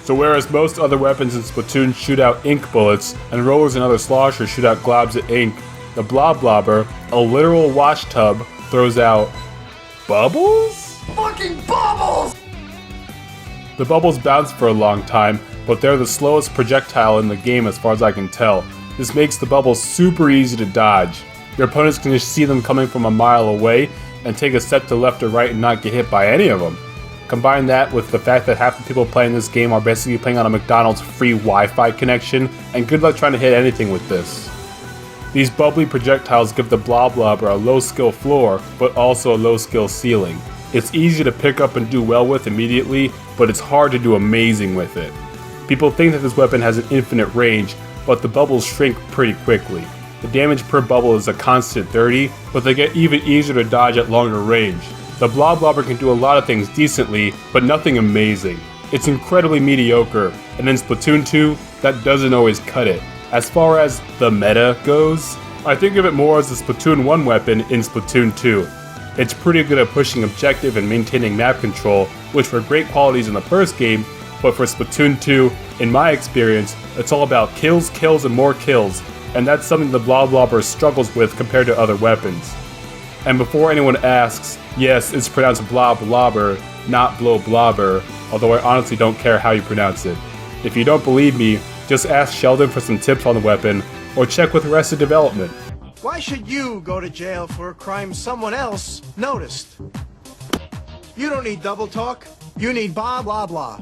So whereas most other weapons in Splatoon shoot out ink bullets, and rollers and other sloshers shoot out globs of ink, the Bloblobber, a literal wash tub, throws out bubbles? Fucking bubbles! The bubbles bounce for a long time, but they're the slowest projectile in the game as far as I can tell. This makes the bubbles super easy to dodge. Your opponents can just see them coming from a mile away and take a step to left or right and not get hit by any of them. Combine that with the fact that half the people playing this game are basically playing on a McDonald's free Wi-Fi connection, and good luck trying to hit anything with this. These bubbly projectiles give the Bloblobber a low skill floor, but also a low skill ceiling. It's easy to pick up and do well with immediately, but it's hard to do amazing with it. People think that this weapon has an infinite range, but the bubbles shrink pretty quickly. The damage per bubble is a constant 30, but they get even easier to dodge at longer range. The Bloblobber can do a lot of things decently, but nothing amazing. It's incredibly mediocre, and in Splatoon 2, that doesn't always cut it. As far as the meta goes, I think of it more as the Splatoon 1 weapon in Splatoon 2. It's pretty good at pushing objective and maintaining map control, which were great qualities in the first game, but for Splatoon 2, in my experience, it's all about kills, kills, and more kills, and that's something the Bloblobber struggles with compared to other weapons. And before anyone asks, yes, it's pronounced Bloblobber, not Bloblobber, although I honestly don't care how you pronounce it. If you don't believe me, just ask Sheldon for some tips on the weapon, or check with Arrested Development. Why should you go to jail for a crime someone else noticed? You don't need double talk, you need blah blah blah.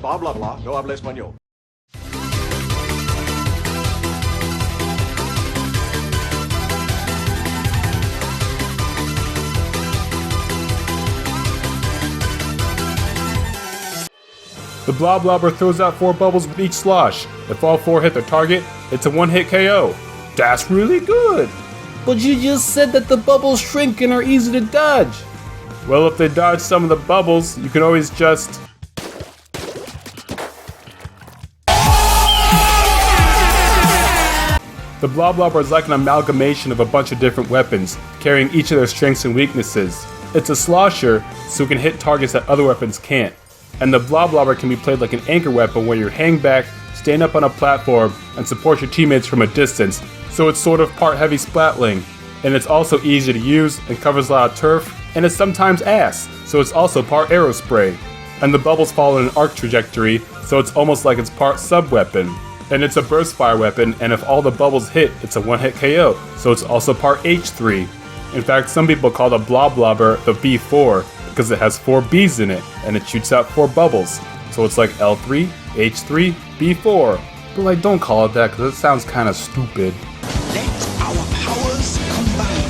Blah blah blah, no habla español. The Bloblobber throws out 4 bubbles with each slosh. If all 4 hit their target, it's a one-hit KO. That's really good! But you just said that the bubbles shrink and are easy to dodge. Well, if they dodge some of the bubbles, you can always just... The Bloblobber is like an amalgamation of a bunch of different weapons, carrying each of their strengths and weaknesses. It's a slosher, so it can hit targets that other weapons can't. And the Bloblobber can be played like an anchor weapon where you hang back, stand up on a platform, and support your teammates from a distance, so it's sort of part heavy splatling. And it's also easy to use, and covers a lot of turf, and it's sometimes ass, so it's also part aerospray. And the bubbles follow an arc trajectory, so it's almost like it's part sub-weapon. And it's a burst fire weapon, and if all the bubbles hit, it's a one-hit KO, so it's also part H3. In fact, some people call the Bloblobber the B4, because it has 4 Bs in it, and it shoots out 4 bubbles. So it's like L3, H3, B4. But like, don't call it that, because it sounds kind of stupid. Let our powers combine.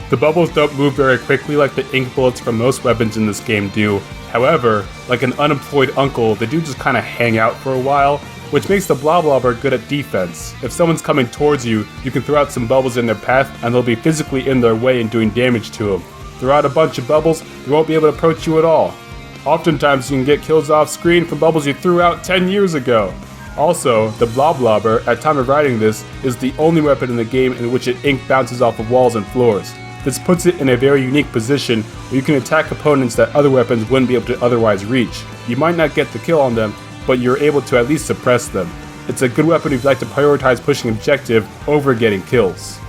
The bubbles don't move very quickly like the ink bullets from most weapons in this game do. However, like an unemployed uncle, they do just kind of hang out for a while, which makes the Bloblobber good at defense. If someone's coming towards you, you can throw out some bubbles in their path and they'll be physically in their way and doing damage to them. Throw out a bunch of bubbles, they won't be able to approach you at all. Oftentimes you can get kills off screen from bubbles you threw out 10 years ago. Also, the Bloblobber, at time of writing this, is the only weapon in the game in which ink bounces off of walls and floors. This puts it in a very unique position where you can attack opponents that other weapons wouldn't be able to otherwise reach. You might not get the kill on them, but you're able to at least suppress them. It's a good weapon if you like to prioritize pushing objective over getting kills.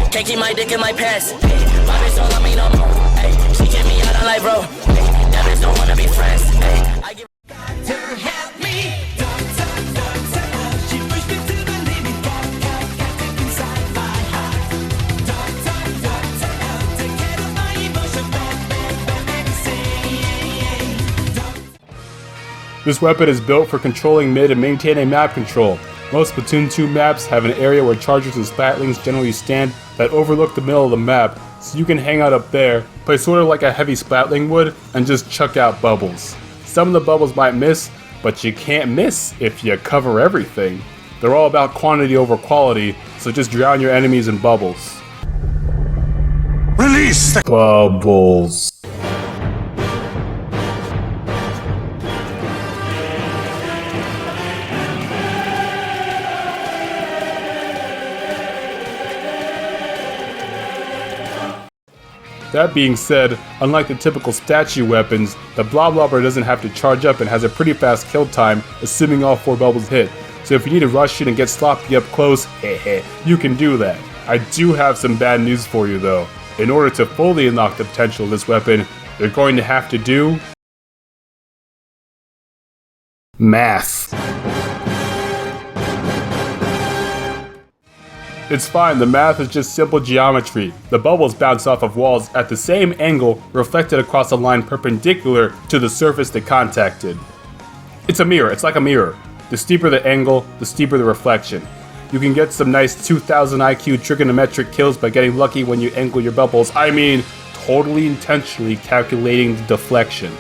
Can't keep my dick in my pants. My bitch don't love me no more. She get me out on life, bro. That bitch don't wanna be friends. I give Doctor, help me. Doctor, she pushed me to the limit. Got inside my heart. Doctor, take care of my emotion. Bad, This weapon is built for controlling mid and maintaining map control. Most Splatoon 2 maps have an area where chargers and spatlings generally stand that overlook the middle of the map, so you can hang out up there, Play sort of like a heavy splatling would and just chuck out bubbles. Some of the bubbles might miss, but you can't miss if you cover everything. They're all about quantity over quality, so just drown your enemies in bubbles. Release the Bubbles. That being said, unlike the typical statue weapons, the Bloblobber doesn't have to charge up and has a pretty fast kill time, assuming all 4 bubbles hit. So if you need to rush in and get sloppy up close, you can do that. I do have some bad news for you though. In order to fully unlock the potential of this weapon, you're going to have to do math. It's fine, the math is just simple geometry. The bubbles bounce off of walls at the same angle, reflected across a line perpendicular to the surface they contacted. It's a mirror, it's like a mirror. The steeper the angle, the steeper the reflection. You can get some nice 2000 IQ trigonometric kills by getting lucky when you angle your bubbles. I mean, totally intentionally calculating the deflection.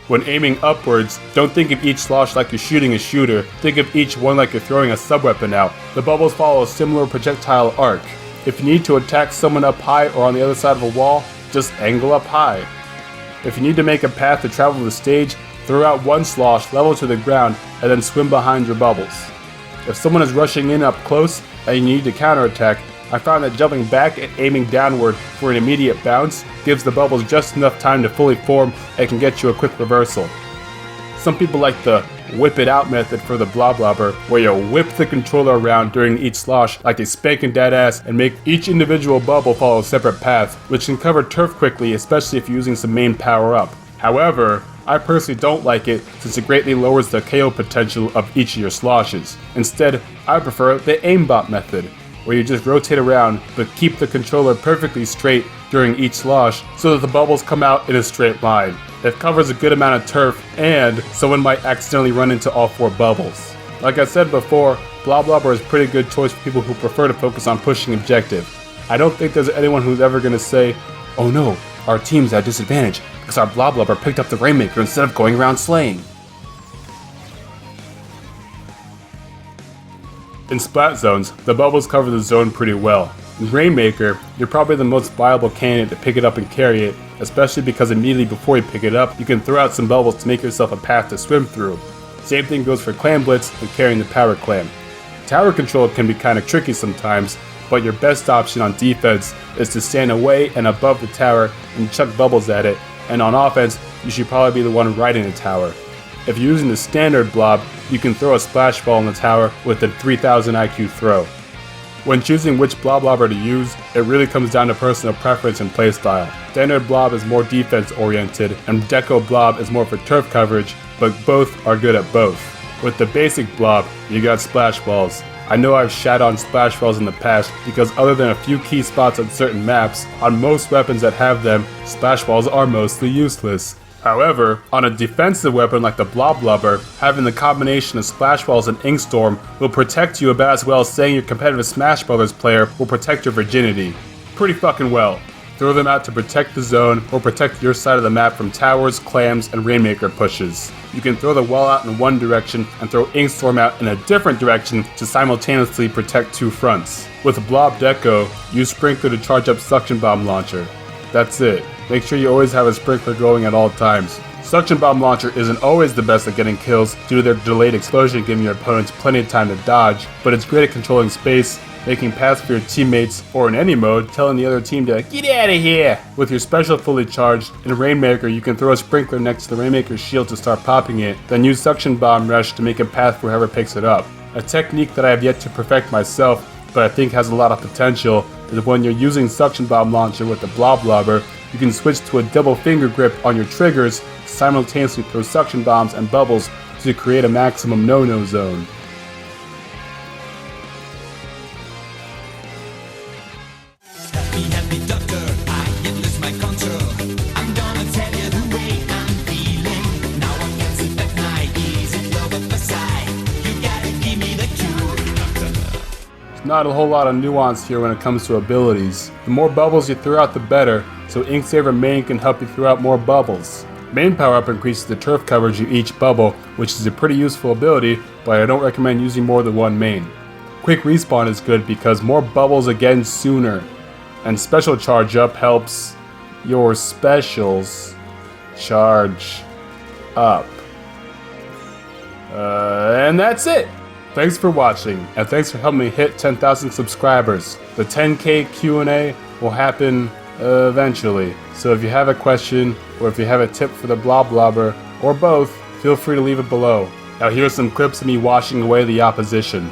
When aiming upwards, don't think of each slosh like you're shooting a shooter, think of each one like you're throwing a sub-weapon out. The bubbles follow a similar projectile arc. If you need to attack someone up high or on the other side of a wall, just angle up high. If you need to make a path to travel the stage, throw out one slosh level to the ground and then swim behind your bubbles. If someone is rushing in up close and you need to counterattack, I found that jumping back and aiming downward for an immediate bounce gives the bubbles just enough time to fully form and can get you a quick reversal. Some people like the whip it out method for the Bloblobber, where you whip the controller around during each slosh like a spanking dead ass and make each individual bubble follow a separate path, which can cover turf quickly, especially if you're using some main power up. However, I personally don't like it since it greatly lowers the KO potential of each of your sloshes. Instead, I prefer the aimbot method, where you just rotate around but keep the controller perfectly straight during each slosh so that the bubbles come out in a straight line. It covers a good amount of turf and someone might accidentally run into all 4 bubbles. Like I said before, Bloblobber is a pretty good choice for people who prefer to focus on pushing objective. I don't think there's anyone who's ever going to say, oh no, our team's at disadvantage because our Bloblobber picked up the Rainmaker instead of going around slaying. In Splat Zones, the bubbles cover the zone pretty well. In Rainmaker, you're probably the most viable candidate to pick it up and carry it, especially because immediately before you pick it up, you can throw out some bubbles to make yourself a path to swim through. Same thing goes for Clam Blitz and carrying the Power Clam. Tower control can be kinda tricky sometimes, but your best option on defense is to stand away and above the tower and chuck bubbles at it, and on offense, you should probably be the one riding the tower. If you're using the standard blob, you can throw a splash ball in the tower with a 3000 IQ throw. When choosing which Bloblobber to use, it really comes down to personal preference and playstyle. Standard blob is more defense oriented, and Deco blob is more for turf coverage, but both are good at both. With the basic blob, you got splash balls. I know I've shat on splash balls in the past because other than a few key spots on certain maps, on most weapons that have them, splash balls are mostly useless. However, on a defensive weapon like the Bloblobber, having the combination of Splash Balls and Inkstorm will protect you about as well as saying your competitive Smash Brothers player will protect your virginity. Pretty fucking well. Throw them out to protect the zone or protect your side of the map from towers, clams, and Rainmaker pushes. You can throw the wall out in one direction and throw Inkstorm out in a different direction to simultaneously protect 2 fronts. With Blob Deco, use Sprinkler to charge up Suction Bomb Launcher. That's it. Make sure you always have a sprinkler going at all times. Suction Bomb Launcher isn't always the best at getting kills due to their delayed explosion giving your opponents plenty of time to dodge, but it's great at controlling space, making paths for your teammates, or in any mode, telling the other team to get out of here! With your special fully charged, in Rainmaker you can throw a sprinkler next to the Rainmaker's shield to start popping it, then use Suction Bomb Rush to make a path for whoever picks it up. A technique that I have yet to perfect myself, but I think has a lot of potential, is when you're using Suction Bomb Launcher with the Bloblobber, you can switch to a double finger grip on your triggers, simultaneously throw suction bombs and bubbles to create a maximum no-no zone. Happy, happy doctor, I get lose my control. I'm gonna tell you the way not a whole lot of nuance here when it comes to abilities. The more bubbles you throw out, the better, so Ink Saver Main can help you throw out more bubbles. Main power-up increases the turf coverage of each bubble, which is a pretty useful ability, but I don't recommend using more than one main. Quick respawn is good because more bubbles again sooner, and special charge up helps your specials charge up. And that's it! Thanks for watching, and thanks for helping me hit 10,000 subscribers. The 10K Q&A will happen eventually, so if you have a question, or if you have a tip for the Bloblobber, or both, feel free to leave it below. Now here's some clips of me washing away the opposition.